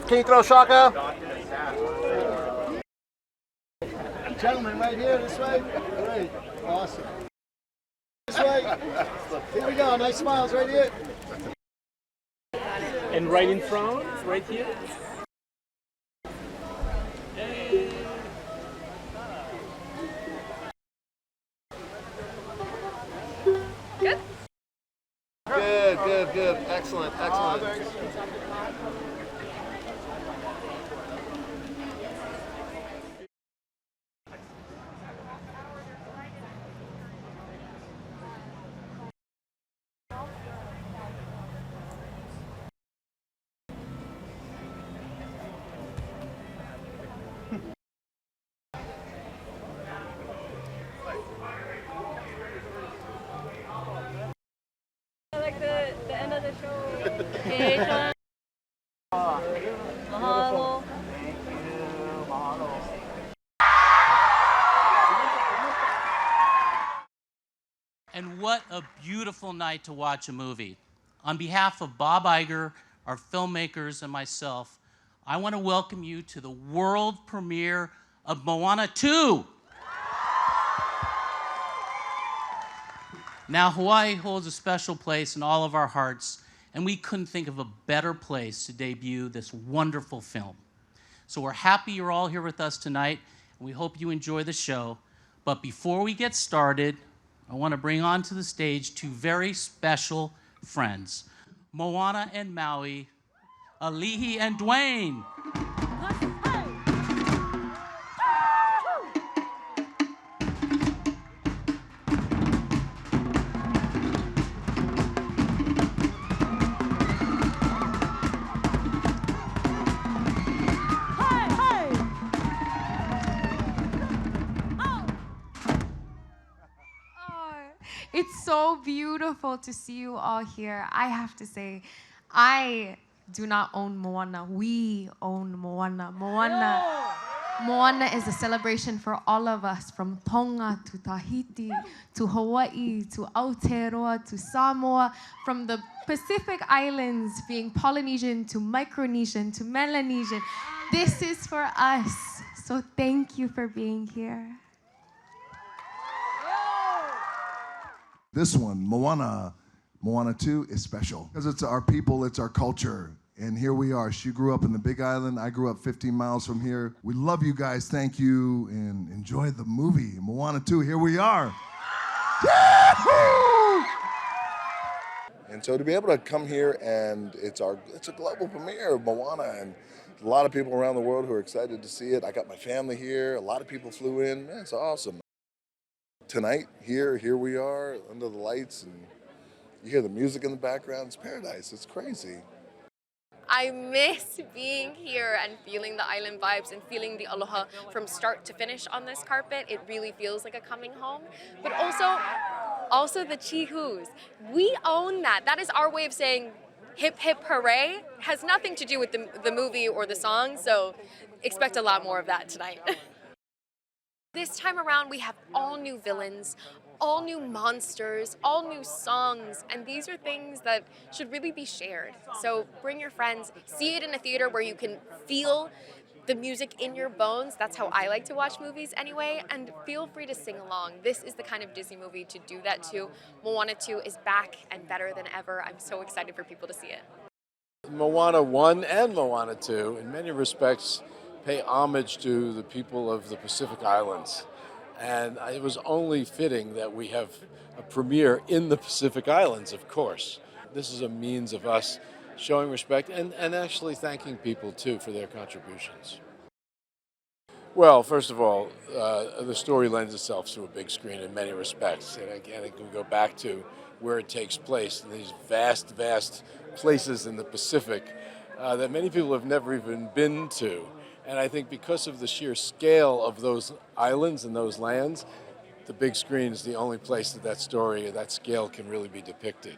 Can you throw Shaka? Gentlemen, right here, this way. Great, awesome. This way. Here we go. Nice smiles right here. And right in front, right here. Good. Good. Excellent. I like the end of the show. Hey, mahalo. And what a beautiful night to watch a movie. On behalf of Bob Iger, our filmmakers, and myself, I want to welcome you to the world premiere of Moana 2. Now, Hawaii holds a special place in all of our hearts, and we couldn't think of a better place to debut this wonderful film. So we're happy you're all here with us tonight, and we hope you enjoy the show. But before we get started, I want to bring onto the stage two very special friends, Moana and Maui, Alihi and Dwayne. It's so beautiful to see you all here. I have to say, I do not own Moana. We own Moana. Moana is a celebration for all of us, from Tonga to Tahiti to Hawaii to Aotearoa to Samoa, from the Pacific Islands being Polynesian to Micronesian to Melanesian. This is for us. So thank you for being here. This one, Moana 2 is special because it's our people, it's our culture. And here we are. She grew up in the Big Island. I grew up 15 miles from here. We love you guys. Thank you. And enjoy the movie. Moana 2, here we are. And so to be able to come here and it's a global premiere of Moana, and a lot of people around the world who are excited to see it. I got my family here. A lot of people flew in. Man, it's awesome. Tonight, here we are under the lights, and you hear the music in the background. It's paradise. It's crazy. I miss being here and feeling the island vibes and feeling the aloha from start to finish on this carpet. It really feels like a coming home. But also the chihus. We own that. That is our way of saying hip hip hooray. Has nothing to do with the movie or the song, so expect a lot more of that tonight. This time around, we have all new villains, all new monsters, all new songs, and these are things that should really be shared. So bring your friends, see it in a theater where you can feel the music in your bones. That's how I like to watch movies anyway, and feel free to sing along. This is the kind of Disney movie to do that to. Moana 2 is back and better than ever. I'm so excited for people to see it. Moana 1 and Moana 2, in many respects, pay homage to the people of the Pacific Islands. And it was only fitting that we have a premiere in the Pacific Islands, of course. This is a means of us showing respect and actually thanking people, too, for their contributions. Well, first of all, the story lends itself to a big screen in many respects. And again, it can go back to where it takes place, in these vast places in the Pacific that many people have never even been to. And I think because of the sheer scale of those islands and those lands, the big screen is the only place that story, that scale can really be depicted.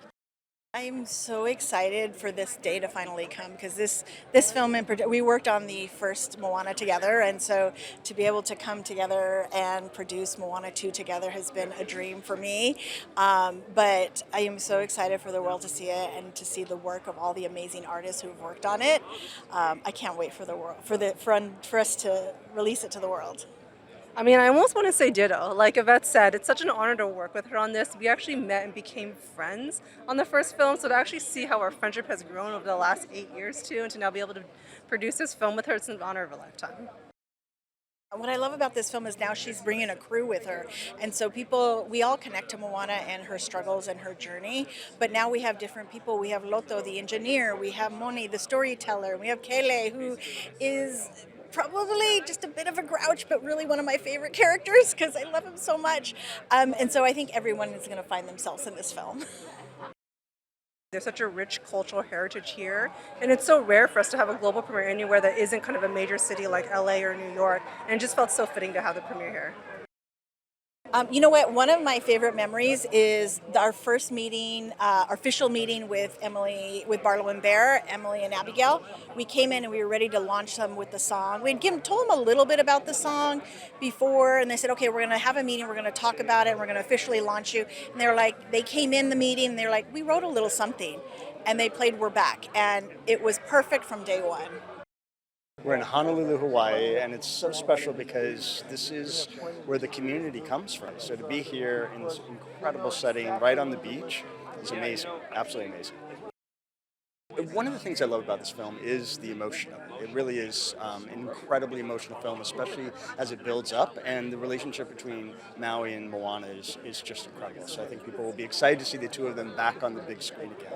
I'm so excited for this day to finally come because this film we worked on the first Moana together, and so to be able to come together and produce Moana 2 together has been a dream for me. But I am so excited for the world to see it and to see the work of all the amazing artists who've worked on it. I can't wait for the world for us to release it to the world. I mean, I almost want to say ditto. Like Yvette said, it's such an honor to work with her on this. We actually met and became friends on the first film, so to actually see how our friendship has grown over the last 8 years too, and to now be able to produce this film with her, it's an honor of a lifetime. What I love about this film is now she's bringing a crew with her, and so we all connect to Moana and her struggles and her journey, but now we have different people. We have Loto, the engineer, we have Moni, the storyteller, we have Kele, who is probably just a bit of a grouch, but really one of my favorite characters because I love him so much. And so I think everyone is going to find themselves in this film. There's such a rich cultural heritage here, and it's so rare for us to have a global premiere anywhere that isn't kind of a major city like LA or New York, and it just felt so fitting to have the premiere here. You know what? One of my favorite memories is our first meeting, our official meeting with Barlow and Bear, Emily and Abigail. We came in and we were ready to launch them with the song. We'd told them a little bit about the song before, and they said, okay, we're going to have a meeting, we're going to talk about it, and we're going to officially launch you. And they were like, they came in the meeting, and they were like, we wrote a little something. And they played We're Back, and it was perfect from day one. We're in Honolulu, Hawaii, and it's so special because this is where the community comes from. So to be here in this incredible setting right on the beach is amazing, absolutely amazing. One of the things I love about this film is the emotion of it. It really is an incredibly emotional film, especially as it builds up, and the relationship between Maui and Moana is just incredible. So I think people will be excited to see the two of them back on the big screen again.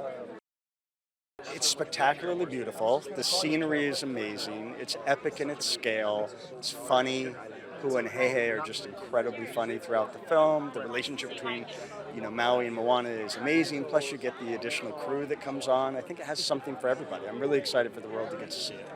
It's spectacularly beautiful. The scenery is amazing. It's epic in its scale. It's funny. Hu and Heihei are just incredibly funny throughout the film. The relationship between, Maui and Moana is amazing. Plus, you get the additional crew that comes on. I think it has something for everybody. I'm really excited for the world to get to see it.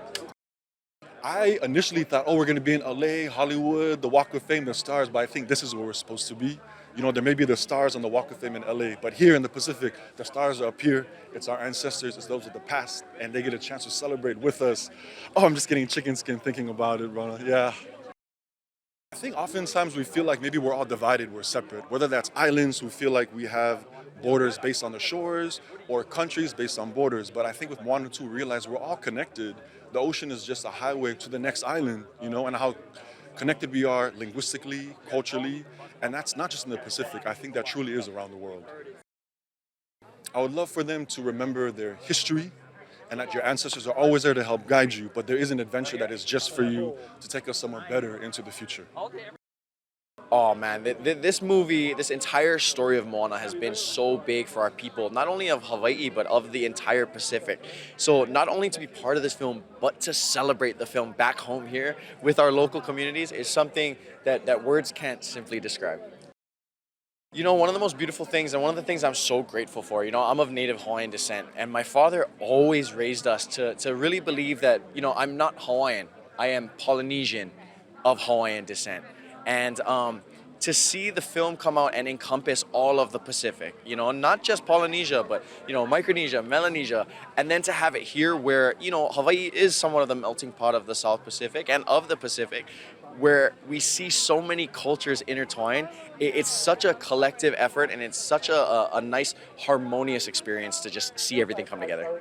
I initially thought, we're going to be in LA, Hollywood, the Walk of Fame, the stars, but I think this is where we're supposed to be. There may be the stars on the Walk of Fame in LA, but here in the Pacific, the stars are up here. It's our ancestors, it's those of the past, and they get a chance to celebrate with us. Oh, I'm just getting chicken skin thinking about it, Rona. Yeah. I think oftentimes we feel like maybe we're all divided, we're separate. Whether that's islands who feel like we have borders based on the shores, or countries based on borders. But I think with Moana 2, we realize we're all connected. The ocean is just a highway to the next island, and how connected we are linguistically, culturally, and that's not just in the Pacific. I think that truly is around the world. I would love for them to remember their history and that your ancestors are always there to help guide you, but there is an adventure that is just for you to take us somewhere better into the future. Oh man, this movie, this entire story of Moana has been so big for our people, not only of Hawaii, but of the entire Pacific. So not only to be part of this film, but to celebrate the film back home here with our local communities is something that words can't simply describe. One of the most beautiful things, and one of the things I'm so grateful for, I'm of Native Hawaiian descent, and my father always raised us to really believe that, I'm not Hawaiian, I am Polynesian of Hawaiian descent. And to see the film come out and encompass all of the Pacific, not just Polynesia, but, Micronesia, Melanesia, and then to have it here where, Hawaii is somewhat of the melting pot of the South Pacific and of the Pacific, where we see so many cultures intertwined. It's such a collective effort, and it's such a nice, harmonious experience to just see everything come together.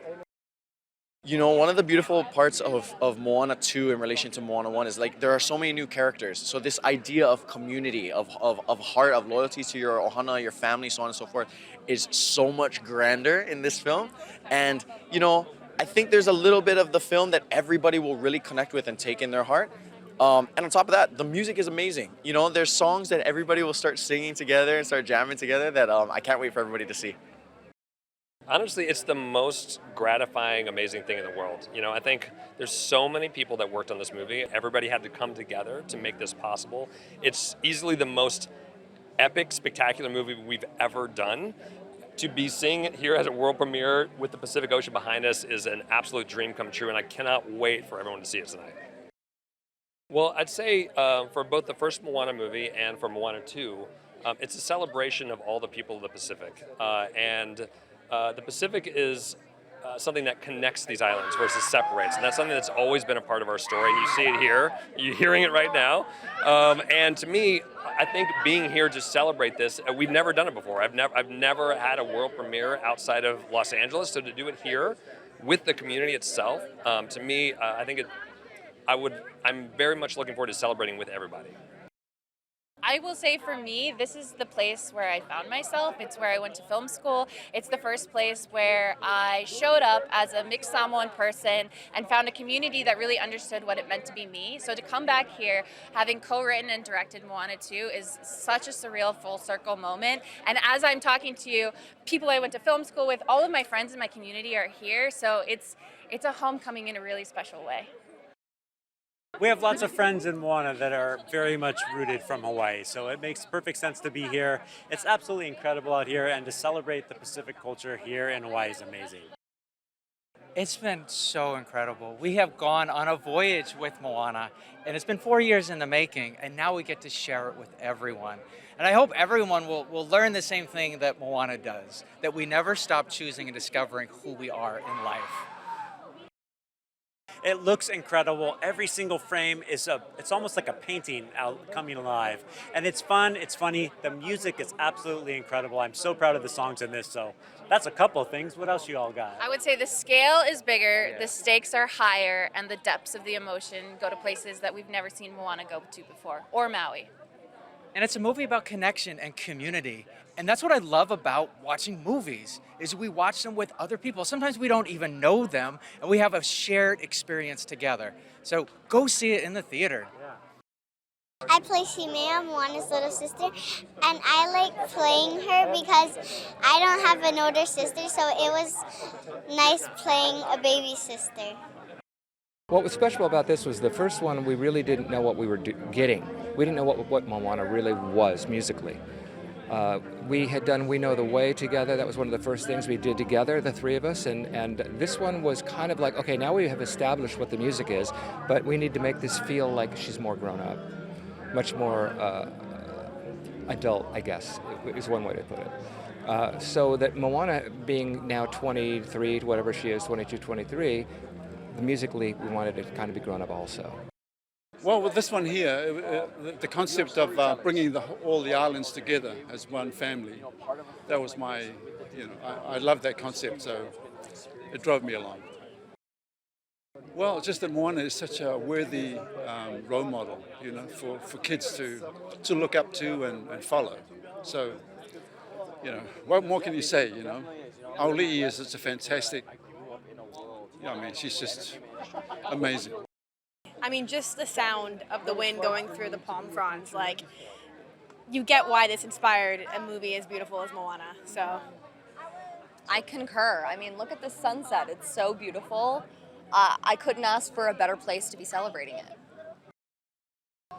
One of the beautiful parts of Moana 2 in relation to Moana 1 is there are so many new characters. So this idea of community, of heart, of loyalty to your ohana, your family, so on and so forth, is so much grander in this film. And, I think there's a little bit of the film that everybody will really connect with and take in their heart. And on top of that, the music is amazing. There's songs that everybody will start singing together and start jamming together that I can't wait for everybody to see. Honestly, it's the most gratifying, amazing thing in the world. I think there's so many people that worked on this movie. Everybody had to come together to make this possible. It's easily the most epic, spectacular movie we've ever done. To be seeing it here as a world premiere with the Pacific Ocean behind us is an absolute dream come true, and I cannot wait for everyone to see it tonight. Well, I'd say for both the first Moana movie and for Moana 2, it's a celebration of all the people of the Pacific. And The Pacific is something that connects these islands versus separates. And that's something that's always been a part of our story. And you see it here. You're hearing it right now. And to me, I think being here to celebrate this, we've never done it before. I've never had a world premiere outside of Los Angeles. So to do it here with the community itself, to me, I think I'm very much looking forward to celebrating with everybody. I will say for me, this is the place where I found myself. It's where I went to film school. It's the first place where I showed up as a mixed Samoan person and found a community that really understood what it meant to be me. So to come back here, having co-written and directed Moana 2 is such a surreal full circle moment. And as I'm talking to you, people I went to film school with, all of my friends in my community are here. So it's a homecoming in a really special way. We have lots of friends in Moana that are very much rooted from Hawaii, so it makes perfect sense to be here. It's absolutely incredible out here, and to celebrate the Pacific culture here in Hawaii is amazing. It's been so incredible. We have gone on a voyage with Moana, and it's been 4 years in the making, and now we get to share it with everyone. And I hope everyone will learn the same thing that Moana does, that we never stop choosing and discovering who we are in life. It looks incredible. Every single frame is it's almost like a painting coming alive. And it's fun, it's funny. The music is absolutely incredible. I'm so proud of the songs in this, so that's a couple of things. What else you all got? I would say the scale is bigger, the stakes are higher, and the depths of the emotion go to places that we've never seen Moana go to before, or Maui. And it's a movie about connection and community. And that's what I love about watching movies, is we watch them with other people. Sometimes we don't even know them, and we have a shared experience together. So go see it in the theater. I play Shimea, Moana's little sister, and I like playing her because I don't have an older sister, so it was nice playing a baby sister. What was special about this was the first one, we really didn't know what we were getting. We didn't know what Moana really was musically. We had done We Know the Way together. That was one of the first things we did together, the three of us. And this one was kind of like, okay, now we have established what the music is, but we need to make this feel like she's more grown up, much more adult, I guess, is one way to put it. So that Moana being now 23, whatever she is, 22, 23, musically we wanted it to kind of be grown up also. Well, with this one here, the concept of bringing all the islands together as one family, that was my, I love that concept, so it drove me along. Well, just that Moana is such a worthy role model, for kids to look up to and follow. So, what more can you say, Auli is a fantastic, she's just amazing. I mean, just the sound of the wind going through the palm fronds, you get why this inspired a movie as beautiful as Moana, so. I concur. I mean, look at the sunset. It's so beautiful. I couldn't ask for a better place to be celebrating it.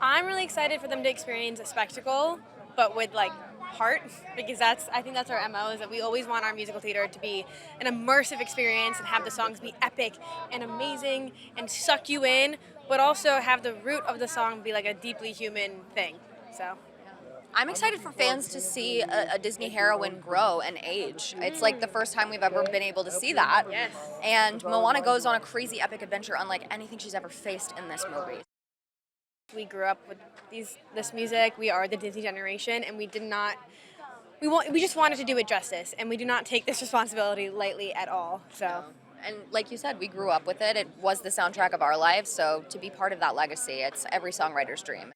I'm really excited for them to experience a spectacle, but with heart, because I think that's our MO, is that we always want our musical theater to be an immersive experience and have the songs be epic and amazing and suck you in, but also have the root of the song be a deeply human thing, so. I'm excited for fans to see a Disney heroine grow and age. It's like the first time we've ever been able to see that. Yes. And Moana goes on a crazy epic adventure unlike anything she's ever faced in this movie. We grew up with this music. We are the Disney generation, and we just wanted to do it justice, and we do not take this responsibility lightly at all. So. And like you said, we grew up with it. It was the soundtrack of our lives, so to be part of that legacy, it's every songwriter's dream.